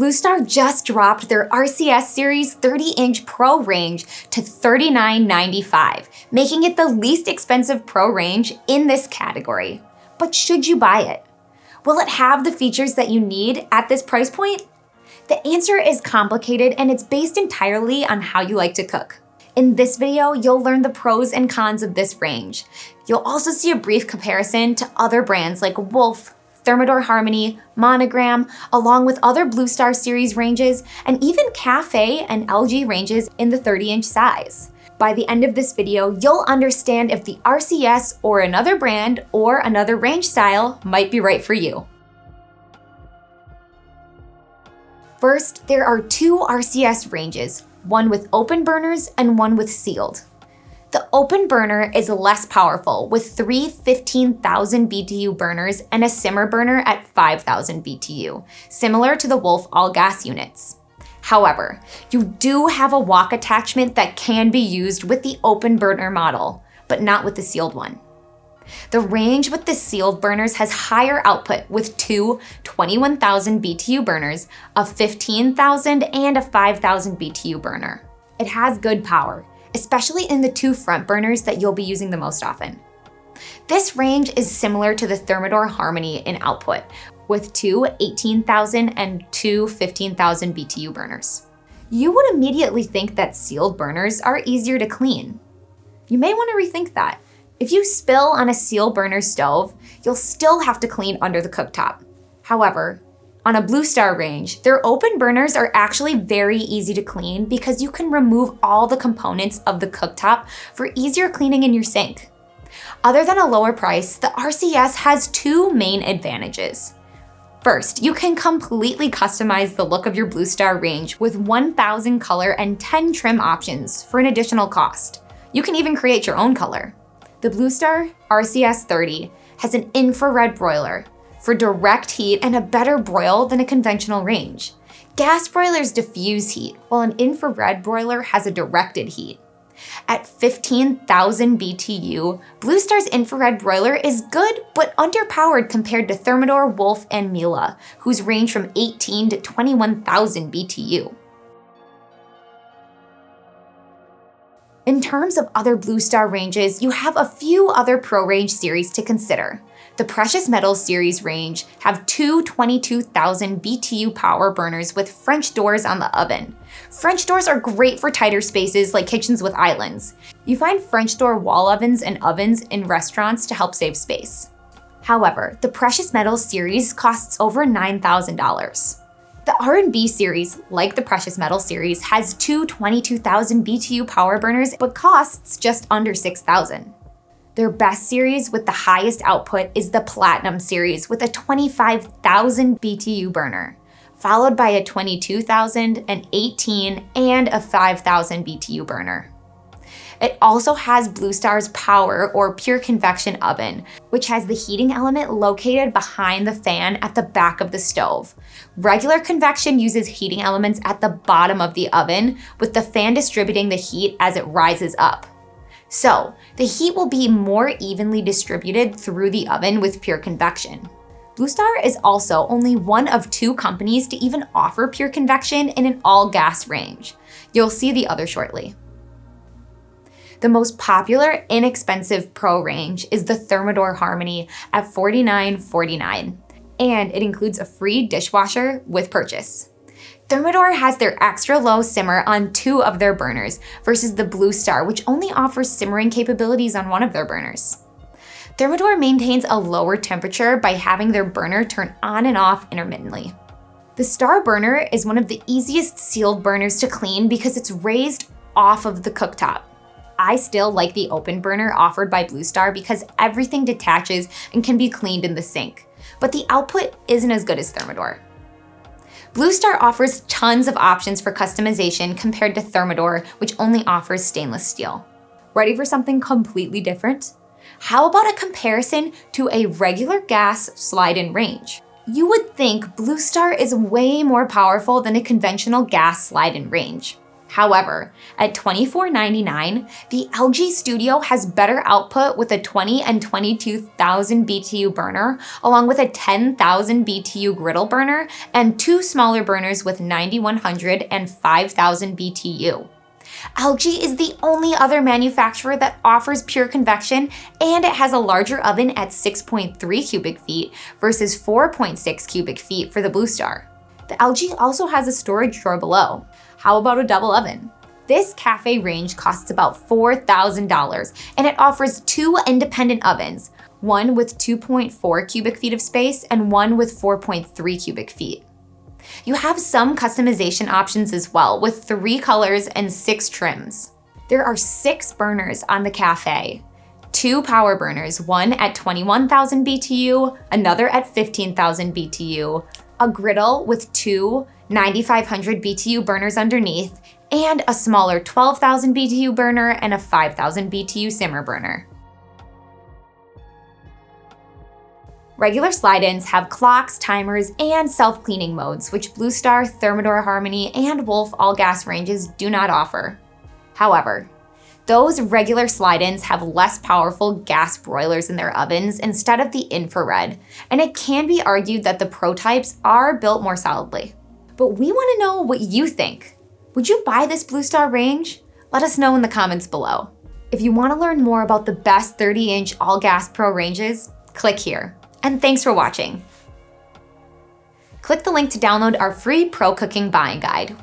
BlueStar just dropped their RCS Series 30-inch Pro range to $39.95, making it the least expensive Pro range in this category. But should you buy it? Will it have the features that you need at this price point? The answer is complicated, and it's based entirely on how you like to cook. In this video, you'll learn the pros and cons of this range. You'll also see a brief comparison to other brands like Wolf, Thermador Harmony, Monogram, along with other BlueStar series ranges, and even Cafe and LG ranges in the 30-inch size. By the end of this video, you'll understand if the RCS or another brand or another range style might be right for you. First, there are two RCS ranges, one with open burners and one with sealed. The open burner is less powerful, with three 15,000 BTU burners and a simmer burner at 5,000 BTU, similar to the Wolf all-gas units. However, you do have a wok attachment that can be used with the open burner model, but not with the sealed one. The range with the sealed burners has higher output, with two 21,000 BTU burners, a 15,000 and a 5,000 BTU burner. It has good power, especially in the two front burners that you'll be using the most often. This range is similar to the Thermador Harmony in output, with two 18,000 and two 15,000 BTU burners. You would immediately think that sealed burners are easier to clean. You may want to rethink that. If you spill on a sealed burner stove, you'll still have to clean under the cooktop. However, on a BlueStar range, their open burners are actually very easy to clean because you can remove all the components of the cooktop for easier cleaning in your sink. Other than a lower price, the RCS has two main advantages. First, you can completely customize the look of your BlueStar range with 1,000 color and 10 trim options for an additional cost. You can even create your own color. The BlueStar RCS30 has an infrared broiler for direct heat and a better broil than a conventional range. Gas broilers diffuse heat, while an infrared broiler has a directed heat. At 15,000 BTU, BlueStar's infrared broiler is good but underpowered compared to Thermador, Wolf, and Miele, whose range from 18 to 21,000 BTU. In terms of other BlueStar ranges, you have a few other Pro range series to consider. The Precious Metals series range have two 22,000 BTU power burners with French doors on the oven. French doors are great for tighter spaces like kitchens with islands. You find French door wall ovens and ovens in restaurants to help save space. However, the Precious Metals series costs over $9,000. The R&B series, like the Precious Metals series, has two 22,000 BTU power burners but costs just under $6,000. Their best series with the highest output is the Platinum series with a 25,000 BTU burner, followed by a 22,000, an 18, and a 5,000 BTU burner. It also has BlueStar's Power or Pure Convection oven, which has the heating element located behind the fan at the back of the stove. Regular convection uses heating elements at the bottom of the oven, with the fan distributing the heat as it rises up. So, the heat will be more evenly distributed through the oven with pure convection. BlueStar is also only one of two companies to even offer pure convection in an all-gas range. You'll see the other shortly. The most popular, inexpensive Pro range is the Thermador Harmony at $49.49, and it includes a free dishwasher with purchase. Thermador has their extra low simmer on two of their burners versus the BlueStar, which only offers simmering capabilities on one of their burners. Thermador maintains a lower temperature by having their burner turn on and off intermittently. The Star burner is one of the easiest sealed burners to clean because it's raised off of the cooktop. I still like the open burner offered by BlueStar because everything detaches and can be cleaned in the sink, but the output isn't as good as Thermador. BlueStar offers tons of options for customization compared to Thermador, which only offers stainless steel. Ready for something completely different? How about a comparison to a regular gas slide-in range? You would think BlueStar is way more powerful than a conventional gas slide-in range. However, at $24.99, the LG Studio has better output with a 20 and 22,000 BTU burner, along with a 10,000 BTU griddle burner and two smaller burners with 9,100 and 5,000 BTU. LG is the only other manufacturer that offers pure convection, and it has a larger oven at 6.3 cubic feet versus 4.6 cubic feet for the BlueStar. The LG also has a storage drawer below. How about a double oven? This cafe range costs about $4,000, and it offers two independent ovens, one with 2.4 cubic feet of space and one with 4.3 cubic feet. You have some customization options as well, with 3 colors and 6 trims. There are 6 burners on the cafe. 2 power burners, one at 21,000 BTU, another at 15,000 BTU, a griddle with 2 9,500 BTU burners underneath, and a smaller 12,000 BTU burner and a 5,000 BTU simmer burner. Regular slide-ins have clocks, timers, and self-cleaning modes, which BlueStar, Thermador Harmony, and Wolf all-gas ranges do not offer. However, those regular slide-ins have less powerful gas broilers in their ovens instead of the infrared, and it can be argued that the Pro types are built more solidly. But we want to know what you think. Would you buy this BlueStar range? Let us know in the comments below. If you want to learn more about the best 30-inch all-gas Pro ranges, click here. And thanks for watching. Click the link to download our free Pro Cooking Buying Guide.